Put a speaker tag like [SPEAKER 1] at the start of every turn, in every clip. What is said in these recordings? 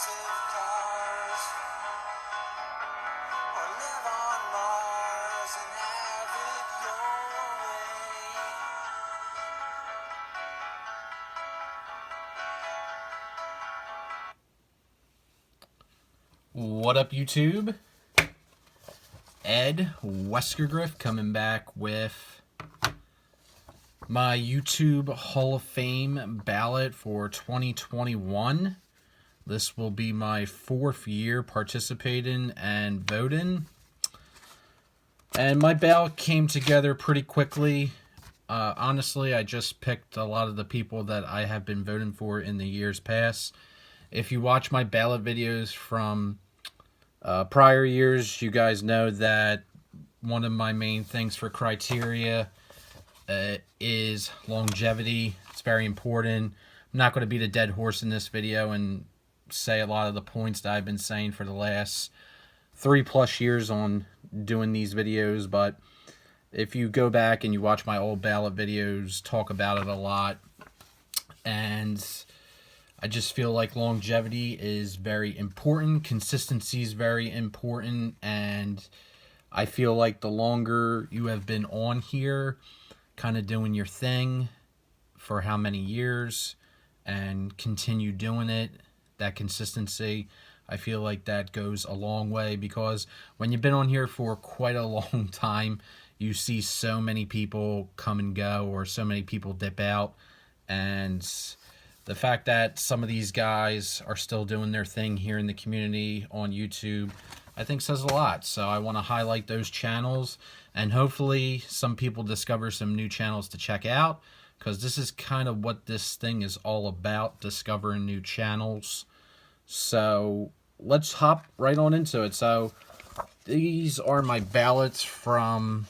[SPEAKER 1] massive cars, or live on Mars and have it your way.
[SPEAKER 2] What up, YouTube? Ed WeskerGriff coming back with my YouTube Hall of Fame ballot for 2021. This will be my 4th year participating and voting. And my ballot came together pretty quickly. Honestly, I just picked a lot of the people that I have been voting for in the years past. If you watch my ballot videos from prior years, you guys know that one of my main things for criteria is longevity. It's very important. I'm not going to beat a dead horse in this video and say a lot of the points that I've been saying for the last 3+ years on doing these videos, but if you go back and you watch my old ballot videos, talk about it a lot. And I just feel like longevity is very important. Consistency is very important. And I feel like the longer you have been on here, kind of doing your thing for how many years and continue doing it, that consistency, I feel like that goes a long way, because when you've been on here for quite a long time, you see so many people come and go, or so many people dip out, and the fact that some of these guys are still doing their thing here in the community on YouTube, I think says a lot. So I want to highlight those channels, and hopefully some people discover some new channels to check out, because this is kind of what this thing is all about, discovering new channels. So let's hop right on into it. So these are my ballots from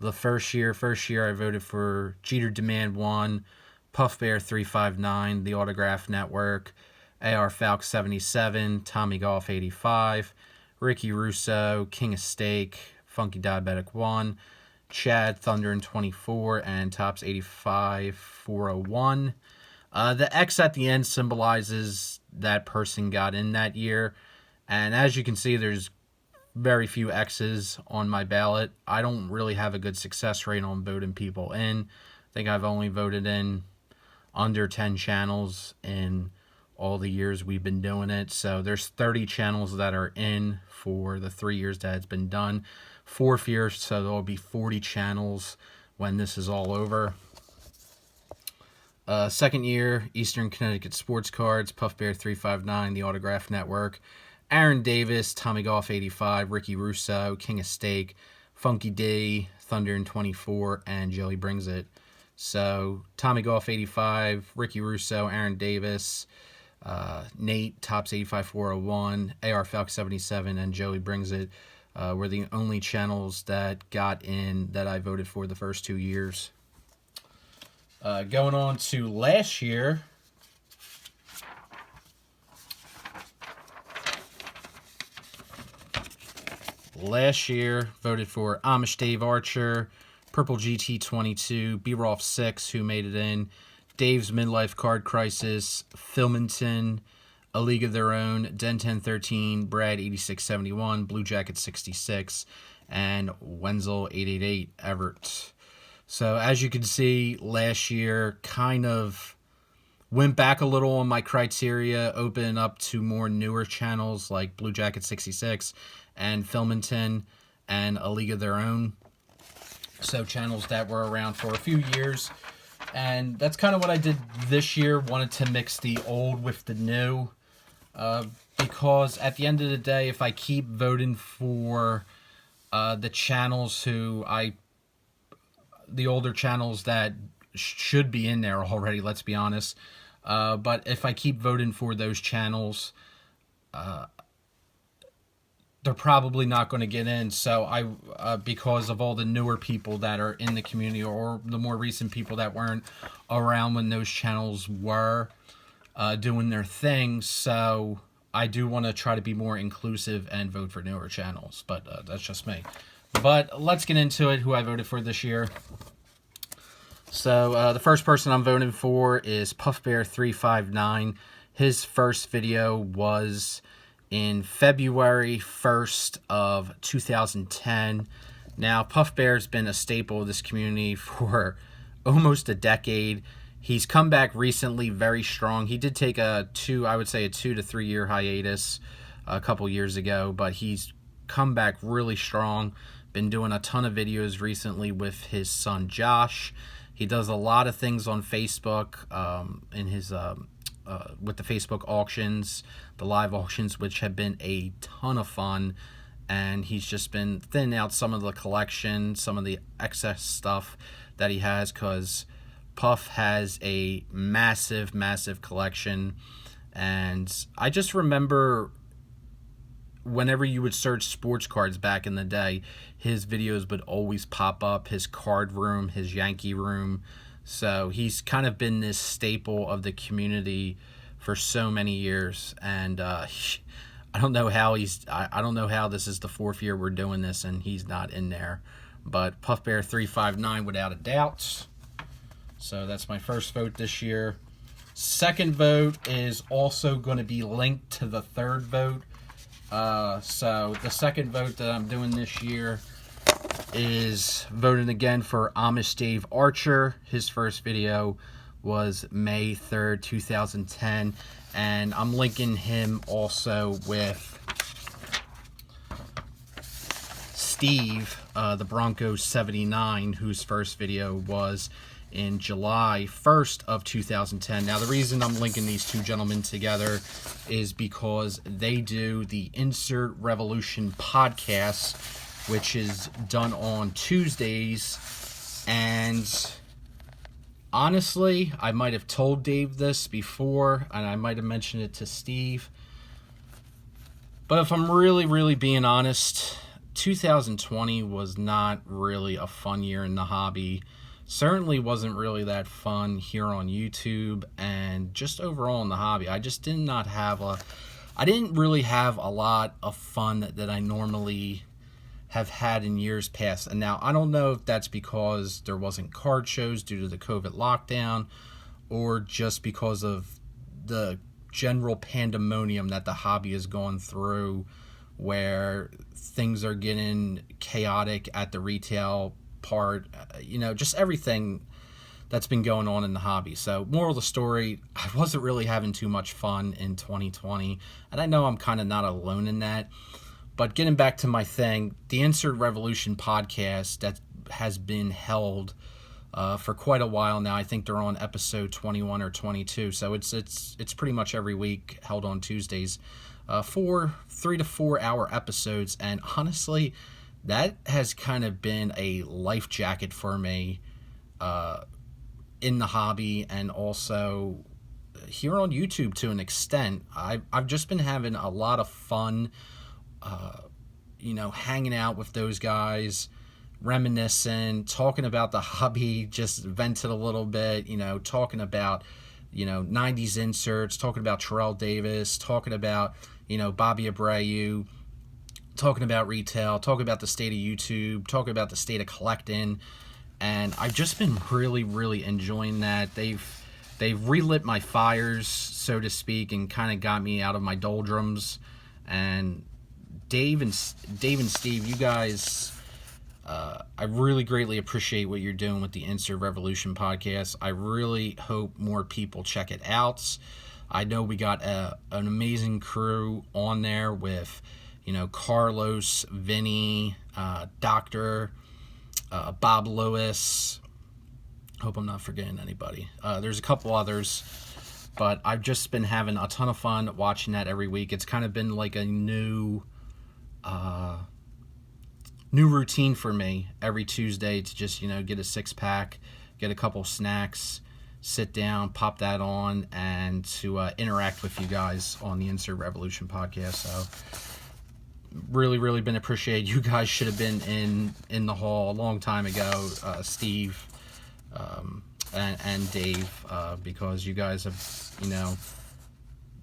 [SPEAKER 2] the first year. First year I voted for Jeter Demand 1, Puff Bear 359, The Autograph Network, AR Falk 77, Tommy Golf 85, Ricky Russo, King of Steak, Funky Diabetic 1, Chad Thunder in 24, and Tops 85 401. The X at the end symbolizes that person got in that year, and as you can see, there's very few X's on my ballot. I don't really have a good success rate on voting people in. I think I've only voted in under 10 channels in all the years we've been doing it. So there's 30 channels that are in for the 3 years that it's been done. 4th year, so there'll be 40 channels when this is all over. 2nd year, Eastern Connecticut Sports Cards, Puff Bear 359, The Autograph Network, Aaron Davis, Tommy Golf 85, Ricky Russo, King of Steak, Funky D, Thunder in 24, and Joey Brings It. So Tommy Golf 85, Ricky Russo, Aaron Davis, Nate, Tops 85 401, AR Falk 77, and Joey Brings It were the only channels that got in that I voted for the first 2 years. Going on to last year, voted for Amish Dave Archer, Purple GT 22, B-Rolf 6, who made it in, Dave's Midlife Card Crisis, Filmington, A League of Their Own, Den 1013, Brad 8671, Blue Jacket 66, and Wenzel 888 Everett. So as you can see, last year kind of went back a little on my criteria, opening up to more newer channels like Blue Jacket 66 and Filmington and A League of Their Own. So channels that were around for a few years. And that's kind of what I did this year. Wanted to mix the old with the new. Because at the end of the day, if I keep voting for the channels the older channels that should be in there already, let's be honest. But if I keep voting for those channels, they're probably not going to get in. So because of all the newer people that are in the community, or the more recent people that weren't around when those channels were doing their thing. So I do want to try to be more inclusive and vote for newer channels, but that's just me. But let's get into it, who I voted for this year. So the first person I'm voting for is Puff Bear 359. His first video was in February 1st of 2010. Now, Puff Bear's been a staple of this community for almost a decade. He's come back recently very strong. He did take a 2 to 3 year hiatus a couple years ago, but he's come back really strong. Been doing a ton of videos recently with his son Josh. He does a lot of things on Facebook in his with the Facebook auctions, the live auctions, which have been a ton of fun. And he's just been thinning out some of the collection, some of the excess stuff that he has, because Puff has a massive, massive collection. And I just remember whenever you would search sports cards back in the day, his videos would always pop up, his card room, his Yankee room. So he's kind of been this staple of the community for so many years. And I don't know how I don't know how this is the 4th year we're doing this and he's not in there. But Puff Bear 359 without a doubt. So that's my first vote this year. Second vote is also going to be linked to the third vote. So the second vote that I'm doing this year is voting again for Amish Dave Archer. His first video was May 3rd, 2010. And I'm linking him also with Steve, the Bronco 79, whose first video was in July 1st of 2010. Now, the reason I'm linking these two gentlemen together is because they do the Insert Revolution podcast, which is done on Tuesdays. And honestly, I might have told Dave this before, and I might have mentioned it to Steve. But if I'm really, really being honest, 2020 was not really a fun year in the hobby. Certainly wasn't really that fun here on YouTube, and just overall in the hobby. I just did not have I didn't really have a lot of fun that I normally have had in years past. And now, I don't know if that's because there wasn't card shows due to the COVID lockdown, or just because of the general pandemonium that the hobby has gone through, where things are getting chaotic at the retail part, just everything that's been going on in the hobby. So, moral of the story, I wasn't really having too much fun in 2020, and I know I'm kind of not alone in that. But getting back to my thing, the Insert Revolution podcast that has been held for quite a while now. I think they're on episode 21 or 22, so it's pretty much every week, held on Tuesdays, 3 to 4 hour episodes. And honestly, that has kind of been a life jacket for me in the hobby, and also here on YouTube to an extent. I've just been having a lot of fun, hanging out with those guys, reminiscing, talking about the hobby, just vented a little bit, talking about, 90s inserts, talking about Terrell Davis, talking about, Bobby Abreu, talking about retail, talking about the state of YouTube, talking about the state of collecting. And I've just been really, really enjoying that. They've relit my fires, so to speak, and kind of got me out of my doldrums. And Dave and Steve, you guys, I really greatly appreciate what you're doing with the Insert Revolution podcast. I really hope more people check it out. I know we got an amazing crew on there with, Carlos, Vinny, Doctor, Bob Lewis. Hope I'm not forgetting anybody. There's a couple others, but I've just been having a ton of fun watching that every week. It's kind of been like a new routine for me every Tuesday to just, get a 6-pack, get a couple snacks, sit down, pop that on, and to interact with you guys on the Insert Revolution podcast. So really, really been appreciated. You guys should have been in the hall a long time ago, Steve and Dave, because you guys have,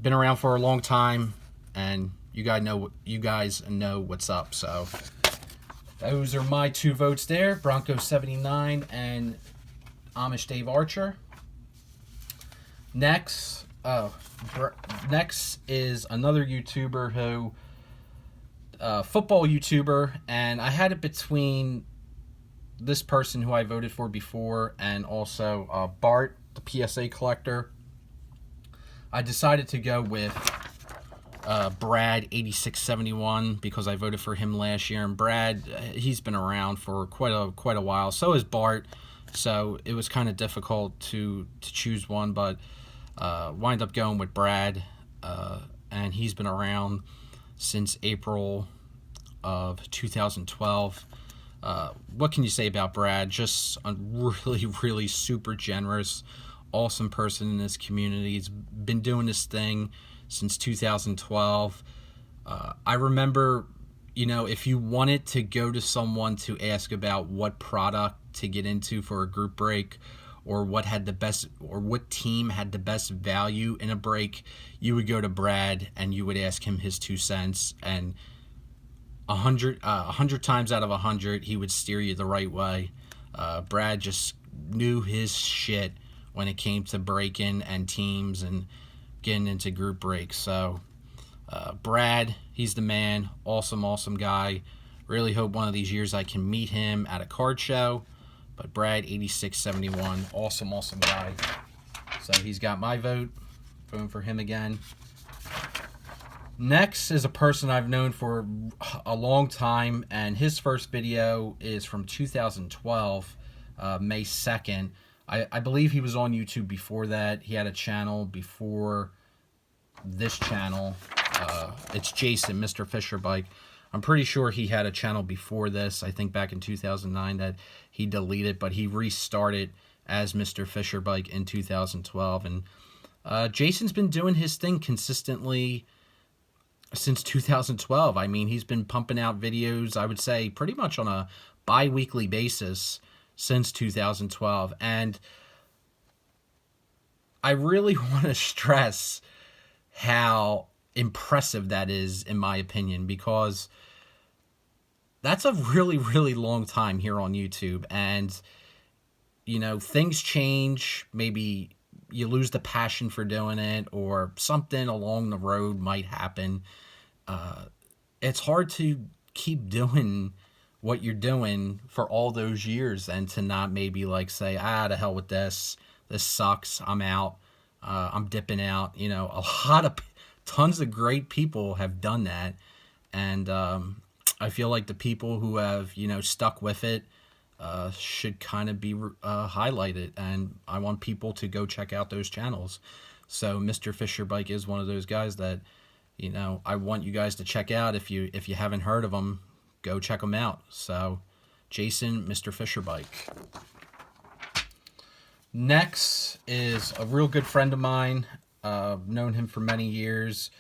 [SPEAKER 2] been around for a long time, and you guys know what's up. So those are my two votes there, Bronco 79 and Amish Dave Archer. Next, Oh, next is another YouTuber who, football YouTuber, and I had it between this person who I voted for before and also Bart, the PSA collector. I decided to go with Brad 8671 because I voted for him last year, and Brad, he's been around for quite a while. So is Bart, so it was kind of difficult to choose one, but wind up going with Brad, and he's been around since April of 2012. What can you say about Brad? Just a really super generous, awesome person in this community. He's been doing this thing since 2012. I remember, if you wanted to go to someone to ask about what product to get into for a group break, or what team had the best value in a break, you would go to Brad and you would ask him his 2 cents, and 100 times out of 100 he would steer you the right way. Brad just knew his shit when it came to breaking and teams and getting into group breaks. So Brad, he's the man. Awesome guy. Really hope one of these years I can meet him at a card show. But Brad 8671, awesome guy. So he's got my vote. Voting for him again. Next is a person I've known for a long time, and his first video is from 2012, May 2nd. I believe he was on YouTube before that. He had a channel before this channel. It's Jason, Mr. Fisher Bike. I'm pretty sure he had a channel before this. I think back in 2009 that he deleted, but he restarted as Mr. Fisher Bike in 2012. And Jason's been doing his thing consistently since 2012. I mean, he's been pumping out videos, I would say, pretty much on a bi-weekly basis since 2012. And I really want to stress how impressive that is, in my opinion, because that's a really long time here on YouTube. And, things change. Maybe you lose the passion for doing it, or something along the road might happen. It's hard to keep doing what you're doing for all those years and to not maybe say, to hell with this. This sucks. I'm out. I'm dipping out. Tons of great people have done that. And I feel like the people who have, stuck with it should kind of be highlighted. And I want people to go check out those channels. So Mr. Fisher Bike is one of those guys that, I want you guys to check out. If you haven't heard of them, go check them out. So Jason, Mr. Fisher Bike. Next is a real good friend of mine. Known him for many years.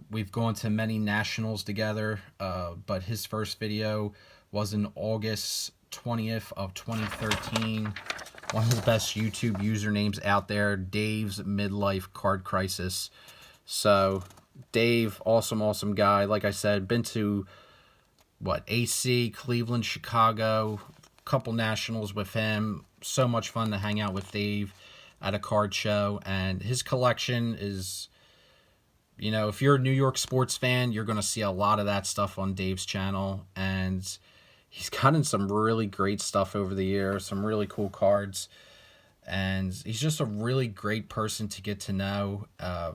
[SPEAKER 2] We've gone to many nationals together, but his first video was in August 20th of 2013. One of the best YouTube usernames out there, Dave's Midlife Card Crisis. So Dave, awesome guy. Like I said, been to AC, Cleveland, Chicago, couple nationals with him. So much fun to hang out with Dave at a card show. And his collection is, if you're a New York sports fan, you're going to see a lot of that stuff on Dave's channel. And he's gotten some really great stuff over the years, some really cool cards. And he's just a really great person to get to know.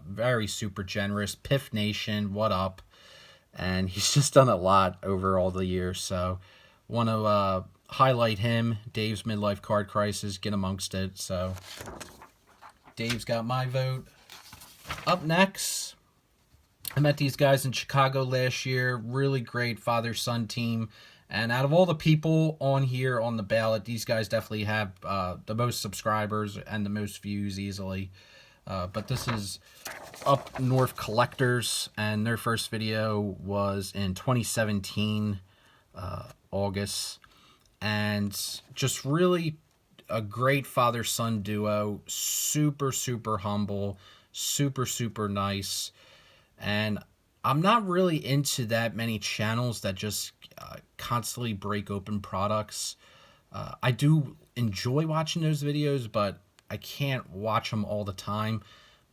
[SPEAKER 2] Very super generous. Piff Nation, what up? And he's just done a lot over all the years. So want to highlight him. Dave's Midlife Card Crisis, get amongst it. So Dave's got my vote. Up next, I met these guys in Chicago last year. Really great father-son team. And out of all the people on here on the ballot, these guys definitely have the most subscribers and the most views easily. But this is Up North Collectors, and their first video was in 2017, August. And just really a great father-son duo. Super humble. Super nice. And I'm not really into that many channels that just constantly break open products. I do enjoy watching those videos, but I can't watch them all the time.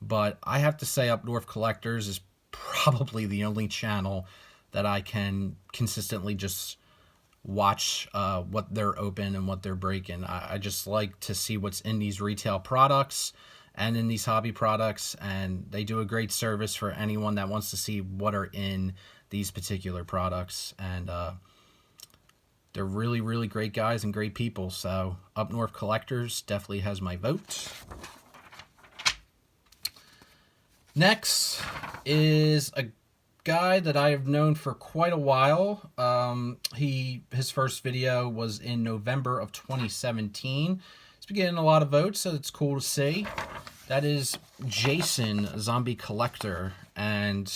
[SPEAKER 2] but I have to say Up North Collectors is probably the only channel that I can consistently just watch what they're open and what they're breaking. I just like to see what's in these retail products and in these hobby products, and they do a great service for anyone that wants to see what are in these particular products. And they're really, really great guys and great people. So Up North Collectors definitely has my vote. Next is a guy that I have known for quite a while. His first video was in November of 2017. He's been getting a lot of votes, so it's cool to see. That is Jason, Zombie Collector, and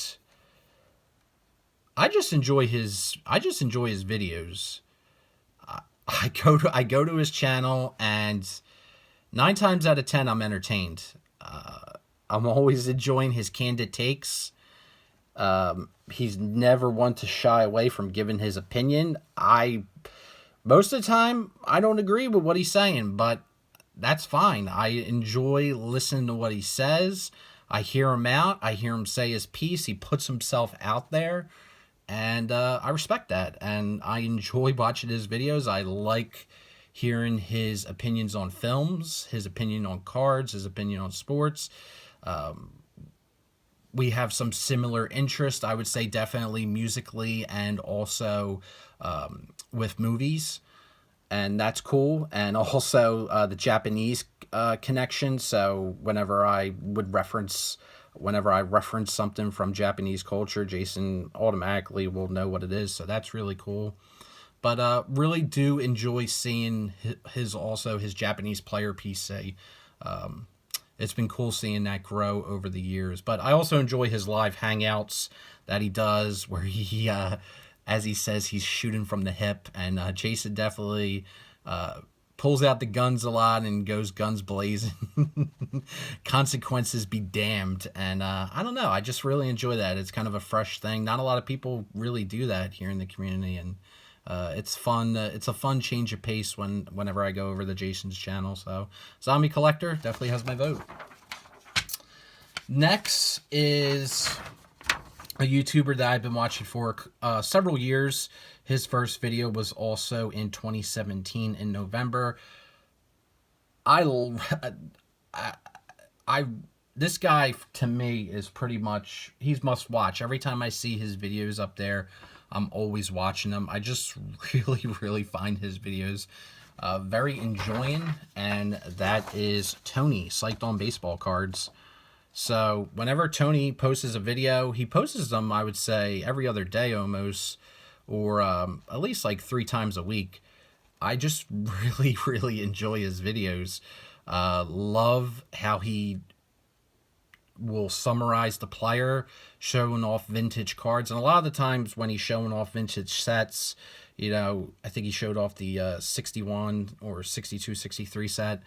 [SPEAKER 2] I just enjoy his videos. I go to his channel, and 9 times out of 10 I'm entertained. I'm always enjoying his candid takes. He's never one to shy away from giving his opinion. Most of the time, I don't agree with what he's saying, but that's fine. I enjoy listening to what he says. I hear him out. I hear him say his piece. He puts himself out there, and I respect that. And I enjoy watching his videos. I like hearing his opinions on films, his opinion on cards, his opinion on sports. We have some similar interest, I would say, definitely musically and also with movies, and that's cool. And also the Japanese connection. So whenever I reference something from Japanese culture, Jason automatically will know what it is. So that's really cool. But really do enjoy seeing his Japanese player piece. It's been cool seeing that grow over the years. But I also enjoy his live hangouts that he does, where he, as he says, he's shooting from the hip. And Jason definitely pulls out the guns a lot and goes guns blazing. Consequences be damned. And I don't know. I just really enjoy that. It's kind of a fresh thing. Not a lot of people really do that here in the community. And it's fun. It's a fun change of pace whenever I go over to Jason's channel. So Zombie Collector definitely has my vote. Next is a YouTuber that I've been watching for several years. His first video was also in 2017 in November. This guy to me is pretty much, he's must watch. Every time I see his videos up there, I'm always watching them. I just really, really find his videos very enjoying, and that is Tony, Psyched on Baseball Cards. So whenever Tony posts a video, he posts them, I would say, every other day almost, or at least like 3 times a week. I just really, really enjoy his videos. Love how he will summarize the player, showing off vintage cards. And a lot of the times when he's showing off vintage sets, you know, I think he showed off the 61 or 62, 63 set.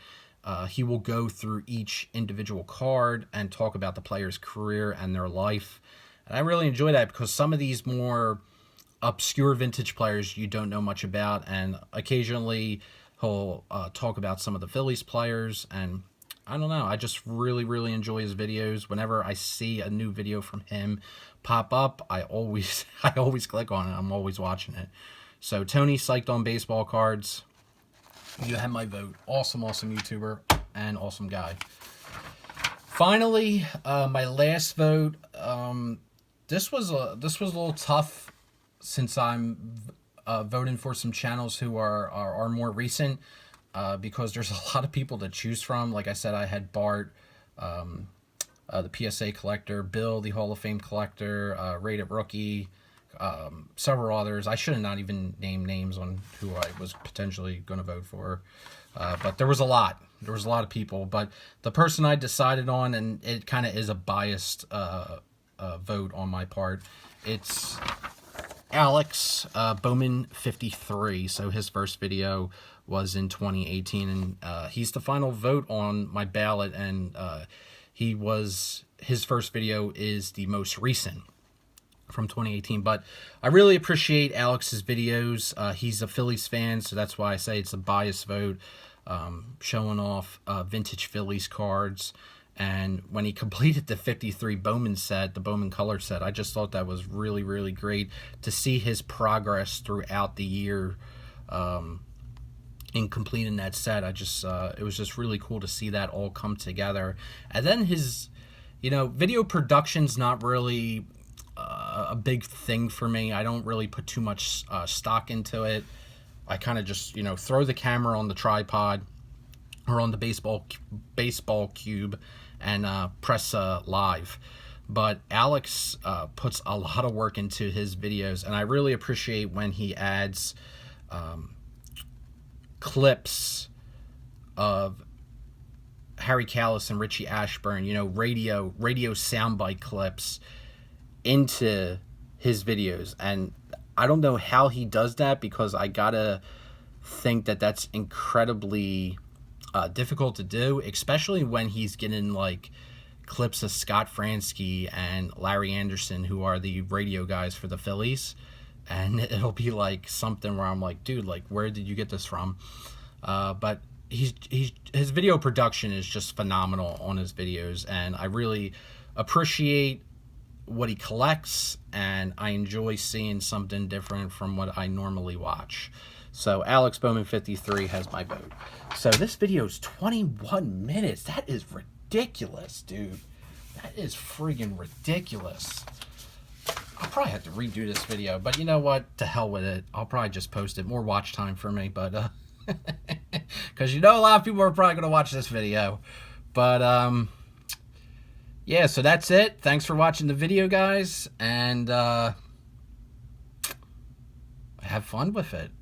[SPEAKER 2] He will go through each individual card and talk about the player's career and their life. And I really enjoy that, because some of these more obscure vintage players you don't know much about, and occasionally he'll talk about some of the Phillies players. And I don't know, I just really, really enjoy his videos. Whenever I see a new video from him pop up, I always click on it. I'm always watching it. So Tony, Psyched on Baseball Cards, you have my vote. Awesome, awesome YouTuber and awesome guy. Finally, my last vote. This was a little tough, since I'm voting for some channels who are more recent. Because there's a lot of people to choose from. Like I said, I had Bart, the PSA collector, Bill, the Hall of Fame collector, Rated Rookie, several others. I should have not even named names on who I was potentially going to vote for. But there was a lot. There was a lot of people. But the person I decided on, and it kind of is a biased vote on my part, it's Alex Bowman 53. So his first video was in 2018, and he's the final vote on my ballot, and his first video is the most recent from 2018. But I really appreciate Alex's videos. He's a Phillies fan, so that's why I say it's a biased vote, showing off vintage Phillies cards And when he completed the 53 Bowman set, the Bowman color set, I just thought that was really, really great to see his progress throughout the year in completing that set. It was just really cool to see that all come together. And then his, video production's not really a big thing for me. I don't really put too much stock into it. I kind of just, throw the camera on the tripod or on the baseball cube and press live. But Alex puts a lot of work into his videos, and I really appreciate when he adds clips of Harry Kalas and Richie Ashburn, radio soundbite clips into his videos. And I don't know how he does that, because I gotta think that that's incredibly difficult to do, especially when he's getting like clips of Scott Fransky and Larry Anderson, who are the radio guys for the Phillies, and it'll be like something where I'm like, dude, like, where did you get this from? But his video production is just phenomenal on his videos, and I really appreciate what he collects, and I enjoy seeing something different from what I normally watch. So Alex Bowman 53 has my vote. So this video is 21 minutes. That is ridiculous, dude. That is friggin' ridiculous. I'll probably have to redo this video, but you know what? To hell with it. I'll probably just post it. More watch time for me, but because a lot of people are probably going to watch this video. But yeah, so that's it. Thanks for watching the video, guys, and have fun with it.